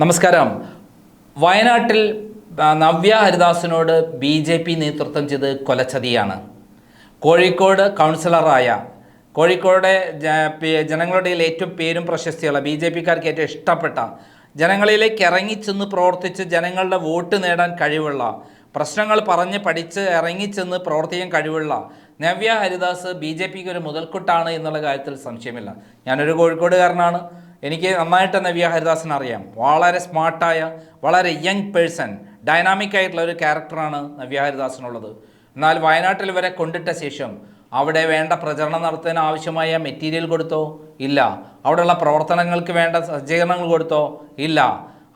നമസ്കാരം. വയനാട്ടിൽ നവ്യ ഹരിദാസിനോട് BJP നേതൃത്വം ചെയ്ത് കൊലച്ചതിയാണ്. കോഴിക്കോട് കൗൺസിലറായ കോഴിക്കോടെ ജനങ്ങളുടെ ഏറ്റവും പേരും പ്രശസ്തിയുള്ള BJPക്കാർക്ക് ഏറ്റവും ഇഷ്ടപ്പെട്ട ജനങ്ങളിലേക്ക് ഇറങ്ങിച്ചെന്ന് പ്രവർത്തിച്ച് ജനങ്ങളുടെ വോട്ട് നേടാൻ കഴിവുള്ള പ്രശ്നങ്ങൾ പറഞ്ഞ് പഠിച്ച് ഇറങ്ങിച്ചെന്ന് പ്രവർത്തിക്കാൻ കഴിവുള്ള നവ്യ ഹരിദാസ് BJPക്ക് ഒരു മുതൽക്കൂട്ടാണ് എന്നുള്ള കാര്യത്തിൽ സംശയമില്ല. ഞാനൊരു കോഴിക്കോടുകാരനാണ്. എനിക്ക് നന്നായിട്ട് നവ്യ ഹരിദാസിനെ അറിയാം. വളരെ സ്മാർട്ടായ, വളരെ യങ് പേഴ്സൺ, ഡൈനാമിക് ആയിട്ടുള്ള ഒരു ക്യാരക്ടറാണ് നവ്യ ഹരിദാസിനുള്ളത്. എന്നാൽ വയനാട്ടിൽ വരെ കൊണ്ടിട്ട ശേഷം അവിടെ വേണ്ട പ്രചരണം നടത്താൻ ആവശ്യമായ മെറ്റീരിയൽ കൊടുത്തോ? ഇല്ല. അവിടെയുള്ള പ്രവർത്തനങ്ങൾക്ക് വേണ്ട സജ്ജീകരണങ്ങൾ കൊടുത്തോ? ഇല്ല.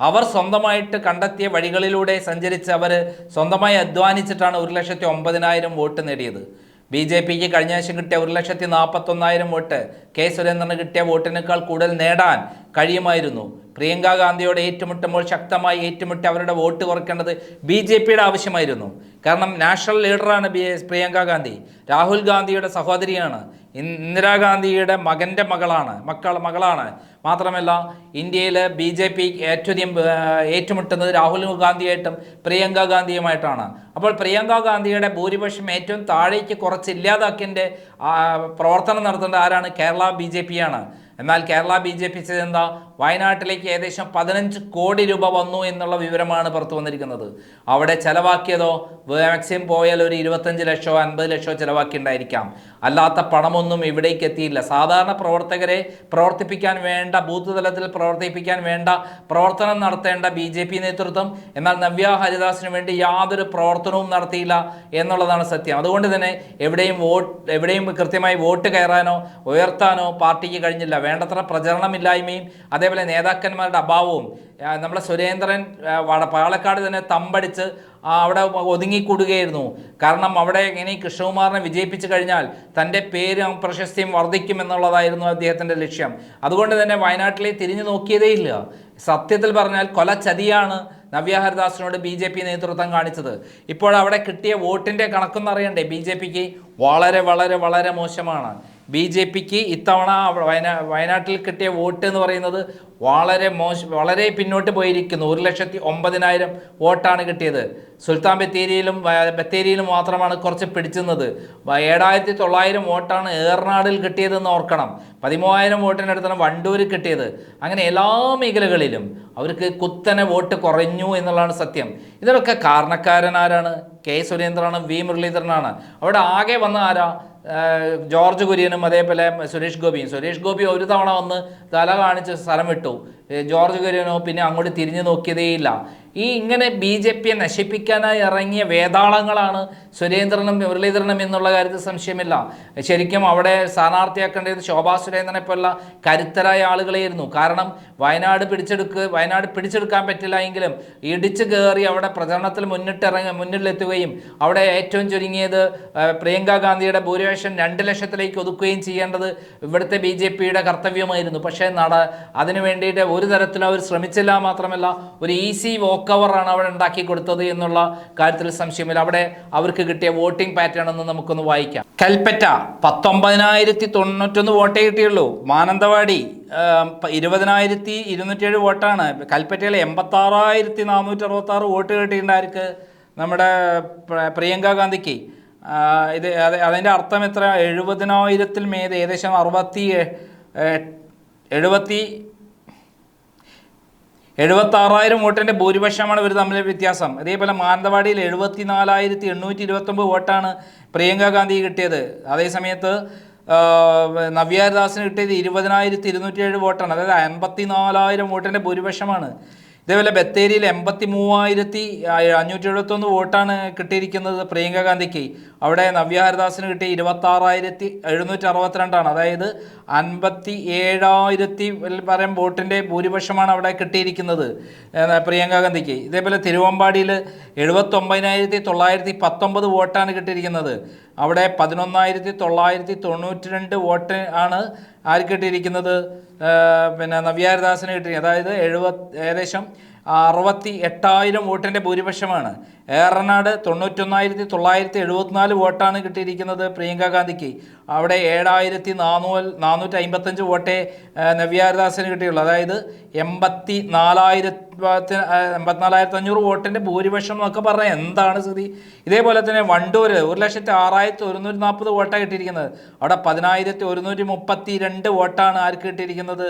അവർ സ്വന്തമായിട്ട് കണ്ടെത്തിയ വഴികളിലൂടെ സഞ്ചരിച്ച് അവർ സ്വന്തമായി അധ്വാനിച്ചിട്ടാണ് 1,09,000 വോട്ട് നേടിയത്. BJPക്ക് കഴിഞ്ഞ ആഴ്ച കിട്ടിയ 1,41,000 വോട്ട് കെ സുരേന്ദ്രന് കിട്ടിയ വോട്ടിനേക്കാൾ കൂടുതൽ നേടാൻ കഴിയുമായിരുന്നു. പ്രിയങ്ക ഗാന്ധിയോട് ഏറ്റുമുട്ടുമ്പോൾ ശക്തമായി ഏറ്റുമുട്ടി അവരുടെ വോട്ട് കുറയ്ക്കേണ്ടത് BJPയുടെ ആവശ്യമായിരുന്നു. കാരണം നാഷണൽ ലീഡറാണ് പ്രിയങ്ക ഗാന്ധി. രാഹുൽ ഗാന്ധിയുടെ സഹോദരിയാണ്. ഇന്ദിരാഗാന്ധിയുടെ മകൻ്റെ മകളാണ്. മാത്രമല്ല ഇന്ത്യയിൽ BJP ഏറ്റവും ഏറ്റുമുട്ടുന്നത് രാഹുൽ ഗാന്ധിയായിട്ടും പ്രിയങ്ക ഗാന്ധിയുമായിട്ടാണ്. അപ്പോൾ പ്രിയങ്ക ഗാന്ധിയുടെ ഭൂരിപക്ഷം ഏറ്റവും താഴേക്ക് കുറച്ച് ഇല്ലാതാക്കിയതിൻ്റെ പ്രവർത്തനം നടത്തേണ്ടത് ആരാണ്? കേരള BJP ആണ്. എന്നാൽ കേരള BJP ചെയ്തെന്താ? വയനാട്ടിലേക്ക് ഏകദേശം 15 കോടി രൂപ വന്നു എന്നുള്ള വിവരമാണ് പുറത്തു വന്നിരിക്കുന്നത്. അവിടെ ചെലവാക്കിയതോ മാക്സിമം പോയാൽ ഒരു 25 ലക്ഷമോ 50 ലക്ഷമോ ചിലവാക്കിയിട്ടുണ്ടായിരിക്കാം. അല്ലാത്ത പണമൊന്നും ഇവിടേക്ക് എത്തിയില്ല. സാധാരണ പ്രവർത്തകരെ പ്രവർത്തിപ്പിക്കാൻ വേണ്ട, ബൂത്ത് തലത്തിൽ പ്രവർത്തിപ്പിക്കാൻ വേണ്ട പ്രവർത്തനം നടത്തേണ്ട BJP നേതൃത്വം എന്നാൽ നവ്യ ഹരിദാസിന് വേണ്ടി യാതൊരു പ്രവർത്തനവും നടത്തിയില്ല എന്നുള്ളതാണ് സത്യം. അതുകൊണ്ട് തന്നെ എവിടെയും കൃത്യമായി വോട്ട് കയറാനോ ഉയർത്താനോ പാർട്ടിക്ക് കഴിഞ്ഞില്ല. വേണ്ടത്ര പ്രചരണമില്ലായ്മയും അതേപോലെ നേതാക്കന്മാരുടെ അഭാവവും. നമ്മളെ സുരേന്ദ്രൻ പാലക്കാട് തന്നെ തമ്പടിച്ച് അവിടെ ഒതുങ്ങിക്കൂടുകയായിരുന്നു. കാരണം അവിടെ ഇങ്ങനെ കൃഷ്ണകുമാറിനെ വിജയിപ്പിച്ചു കഴിഞ്ഞാൽ തൻ്റെ പേരും പ്രശസ്തിയും വർദ്ധിക്കും എന്നുള്ളതായിരുന്നു അദ്ദേഹത്തിൻ്റെ ലക്ഷ്യം. അതുകൊണ്ട് തന്നെ വയനാട്ടിലെ തിരിഞ്ഞു നോക്കിയതേയില്ല. സത്യത്തിൽ പറഞ്ഞാൽ കൊലച്ചതിയാണ് നവ്യ ഹരിദാസിനോട് BJP നേതൃത്വം കാണിച്ചത്. ഇപ്പോൾ അവിടെ കിട്ടിയ വോട്ടിൻ്റെ കണക്കൊന്നും അറിയണ്ടേ? BJPക്ക് വളരെ വളരെ വളരെ മോശമാണ്. BJPക്ക് ഇത്തവണ വയനാട്ടിൽ കിട്ടിയ വോട്ട് എന്ന് പറയുന്നത് വളരെ പിന്നോട്ട് പോയിരിക്കുന്നു. 1,09,000 വോട്ടാണ് കിട്ടിയത്. സുൽത്താൻ ബത്തേരിയിലും മാത്രമാണ് കുറച്ച് പിടിച്ചുന്നത്. 7,900 വോട്ടാണ് ഏറനാടിൽ കിട്ടിയതെന്ന് ഓർക്കണം. 13,000 വോട്ടിനടുത്താണ് വണ്ടൂർ കിട്ടിയത്. അങ്ങനെ എല്ലാ മേഖലകളിലും അവർക്ക് കുത്തനെ വോട്ട് കുറഞ്ഞു എന്നുള്ളതാണ് സത്യം. ഇതിനൊക്കെ കാരണക്കാരനാരാണ്? K സുരേന്ദ്രനാണ്, V മുരളീധരനാണ്. അവിടെ ആകെ വന്ന ആരാ? ജോർജ് കുര്യനും അതേപോലെ സുരേഷ് ഗോപി ഒരു തവണ വന്ന് തല കാണിച്ച് സ്ഥലം വിട്ടു. ജോർജ് കുര്യനോ പിന്നെ അങ്ങോട്ട് തിരിഞ്ഞു നോക്കിയതേയില്ല. ഇങ്ങനെ BJPയെ നശിപ്പിക്കാനായി ഇറങ്ങിയ വേതാളങ്ങളാണ് സുരേന്ദ്രനും മുരളീധരനും എന്നുള്ള കാര്യത്തിൽ സംശയമില്ല. ശരിക്കും അവിടെ സ്ഥാനാർത്ഥിയാക്കേണ്ടത് ശോഭാ സുരേന്ദ്രനെ പോലുള്ള കരുത്തരായ ആളുകളായിരുന്നു. കാരണം വയനാട് പിടിച്ചെടുക്കാൻ പറ്റില്ല എങ്കിലും ഇടിച്ചു കയറി അവിടെ പ്രചരണത്തിൽ മുന്നിലെത്തുകയും അവിടെ ഏറ്റവും ചുരുങ്ങിയത് പ്രിയങ്ക ഗാന്ധിയുടെ ഭൂരിപക്ഷം 2 ലക്ഷത്തിലേക്ക് ഒതുക്കുകയും ചെയ്യേണ്ടത് ഇവിടുത്തെ BJPയുടെ കർത്തവ്യമായിരുന്നു. പക്ഷേ അതിനു വേണ്ടിയിട്ട് ഒരു തരത്തിലും അവർ ശ്രമിച്ചില്ല. മാത്രമല്ല ഒരു ഈസി വോക്കവറാണ് അവിടെ ഉണ്ടാക്കി കൊടുത്തത് എന്നുള്ള കാര്യത്തിൽ സംശയമില്ല. അവിടെ അവർക്ക് കിട്ടിയ വോട്ടിംഗ് പാറ്റേൺ ഒന്ന് നമുക്കൊന്ന് വായിക്കാം. കൽപ്പറ്റ 19,091 വോട്ടേ കിട്ടിയുള്ളൂ. മാനന്തവാടി 20,207 വോട്ടാണ്. കൽപ്പറ്റയിൽ 86,466 വോട്ട് കിട്ടിയിട്ടുണ്ടായിരിക്കും നമ്മുടെ പ്രിയങ്ക ഗാന്ധിക്ക്. അതിൻ്റെ അർത്ഥം എത്ര? 70,000-ൽ മേലെ ഏകദേശം 76,000 വോട്ടിൻ്റെ ഭൂരിപക്ഷമാണ് ഇവർ തമ്മിലെ വ്യത്യാസം. അതേപോലെ മാനന്തവാടിയിൽ 74,829 വോട്ടാണ് പ്രിയങ്ക ഗാന്ധി കിട്ടിയത്. അതേസമയത്ത് നവ്യ ഹരിദാസിന് കിട്ടിയത് 20,207 വോട്ടാണ്. അതായത് 54,000 വോട്ടിൻ്റെ ഭൂരിപക്ഷമാണ്. ഇതേപോലെ ബത്തേരിയിൽ 83,571 വോട്ടാണ് കിട്ടിയിരിക്കുന്നത് പ്രിയങ്ക ഗാന്ധിക്ക്. അവിടെ നവ്യ ഹരിദാസിന് കിട്ടിയ 26,762 അതായത് 57,000 പരം വോട്ടിൻ്റെ ഭൂരിപക്ഷമാണ് അവിടെ കിട്ടിയിരിക്കുന്നത് പ്രിയങ്ക ഗാന്ധിക്ക്. ഇതേപോലെ തിരുവമ്പാടിയിൽ 79,919 വോട്ടാണ് കിട്ടിയിരിക്കുന്നത്. അവിടെ 11,992 വോട്ട് ആണ് ആര് കിട്ടിയിരിക്കുന്നത്? പിന്നെ നവ്യ ഹരിദാസിന് കിട്ടി. അതായത് ഏകദേശം 68,000 വോട്ടിൻ്റെ ഭൂരിപക്ഷമാണ്. ഏറനാട് 91,974 വോട്ടാണ് കിട്ടിയിരിക്കുന്നത് പ്രിയങ്ക ഗാന്ധിക്ക്. അവിടെ 7,455 വോട്ടേ നവ്യ ഹരിദാസിന് കിട്ടിയുള്ളൂ. അതായത് 84,500 വോട്ടിൻ്റെ ഭൂരിപക്ഷം എന്നൊക്കെ പറഞ്ഞാൽ എന്താണ് സ്ഥിതി? ഇതേപോലെ തന്നെ വണ്ടൂർ 1,06,140 വോട്ടാണ് കിട്ടിയിരിക്കുന്നത്. അവിടെ 10,132 വോട്ടാണ് ആർക്ക് കിട്ടിയിരിക്കുന്നത്?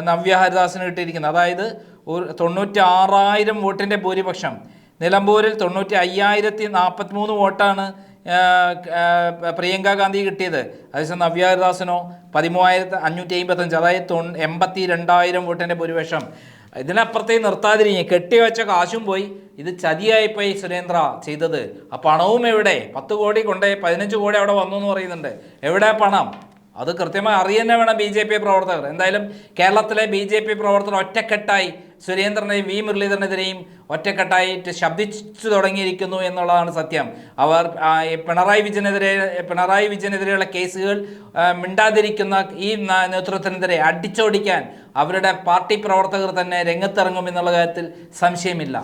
നവ്യ ഹരിദാസിന് കിട്ടിയിരിക്കുന്നത്. അതായത് 96,000 വോട്ടിൻ്റെ ഭൂരിപക്ഷം. നിലമ്പൂരിൽ 95,043 വോട്ടാണ് പ്രിയങ്ക ഗാന്ധി കിട്ടിയത്. അതേസമയം നവ്യ ഹരിദാസിനോ 13,555, അതായത് 82,000 വോട്ടിൻ്റെ ഭൂരിപക്ഷം. ഇതിനപ്പുറത്തേക്ക് നിർത്താതിരിക്കുക, കെട്ടിവെച്ച കാശും പോയി. ഇത് ചതിയായിപ്പോയി സുരേന്ദ്ര ചെയ്തത്. ആ പണവും എവിടെ? 10 കോടി കൊണ്ടേ 15 കോടി അവിടെ വന്നു എന്ന് പറയുന്നുണ്ട്. എവിടെ പണം? അത് കൃത്യമായി അറിയുന്നേ വേണം BJP പ്രവർത്തകർ. എന്തായാലും കേരളത്തിലെ BJP പ്രവർത്തകർ ഒറ്റക്കെട്ടായി സുരേന്ദ്രനെയും വി മുരളീധരനെതിരെയും ഒറ്റക്കെട്ടായിട്ട് ശബ്ദിച്ചു തുടങ്ങിയിരിക്കുന്നു എന്നുള്ളതാണ് സത്യം. അവർ പിണറായി വിജയനെതിരെയുള്ള കേസുകൾ മിണ്ടാതിരിക്കുന്ന ഈ നേതൃത്വത്തിനെതിരെ അടിച്ചോടിക്കാൻ അവരുടെ പാർട്ടി പ്രവർത്തകർ തന്നെ രംഗത്തിറങ്ങും എന്നുള്ള കാര്യത്തിൽ സംശയമില്ല.